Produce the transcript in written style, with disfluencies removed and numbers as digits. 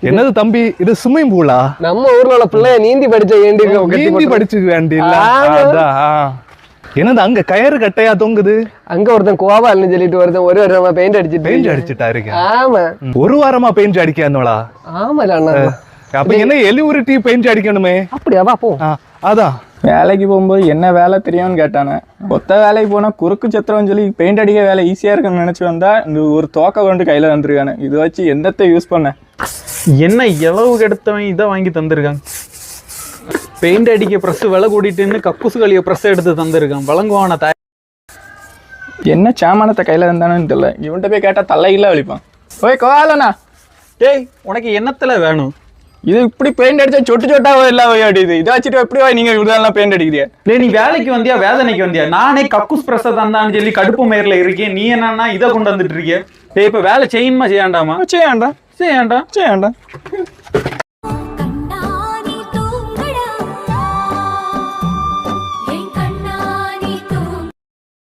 என்னது தம்பி இது ஸ்விம்மிங் பூலா? நம்ம ஊர்ல உள்ள பிள்ளைய நீந்தி படிச்ச நீந்தி படிச்சு வேண்டி இல்ல. அதான் என்னது அங்க கயிறு கட்டையா தொங்குது? அங்க ஒருத்தன் கோவால்னு சொல்லிட்டு ஒருத்தன் ஒரு வாரமா பெயிண்ட் அடிச்சுட்டா இருக்கு. ஆமா ஒரு வாரமா பெயிண்ட் அடிக்காதோளா? ஆமால அண்ணா. அப்ப என்ன எலி உருட்டி பெயிண்ட் அடிக்கணுமே? அப்படியா போ. அதான் வேலைக்கு போகும்போது என்ன வேலை தெரியும்னு கேட்டானே. மொத்த வேலைக்கு போனா குறுக்கு சத்திரம்னு சொல்லி பெயிண்ட் அடிக்க வேலை ஈஸியா இருக்குன்னு நினைச்சு வந்தா இந்த ஒரு தோக்க கொண்டு கையில வந்துருக்கானு. இது வச்சு எந்தத்தை யூஸ் பண்ண? என்ன எவ்வளவு கெடுத்தவன் இதை வாங்கி தந்திருக்காங்க. பெயிண்ட் அடிக்க ப்ரெஸ் விலை கூட்டிட்டுன்னு கக்கூசு கழிய ப்ரெஸ் எடுத்து தந்திருக்கான். வழங்குவான தாய் என்ன சாமானத்தை கையில இருந்தானு தெரியல. இவன்கிட்ட போய் கேட்டா தலையில வலிப்பான். ஓய் கோவாலண்ணா, டேய் உனக்கு என்னத்துல வேணும்? இது இப்படி பெயிண்ட் அடிச்சா சொட்டு சொட்டாவோ எல்லாம் அடிக்குது. இதை வச்சுட்டு எப்படி நீங்க இதெல்லாம் பெயிண்ட் அடிக்கிறீங்க? நீ வேலைக்கு வந்தியா வேதனைக்கு வந்தியா? நானே கக்கூஸ் பிரஸ் தந்தான்னு சொல்லி கடுப்பு மயிரில் இருக்கேன். நீ என்னன்னா இதை கொண்டு வந்துட்டு இருக்கிய? இப்ப வேலை செய்யணுமா செய்யாண்டாமா? செய்யாண்டா.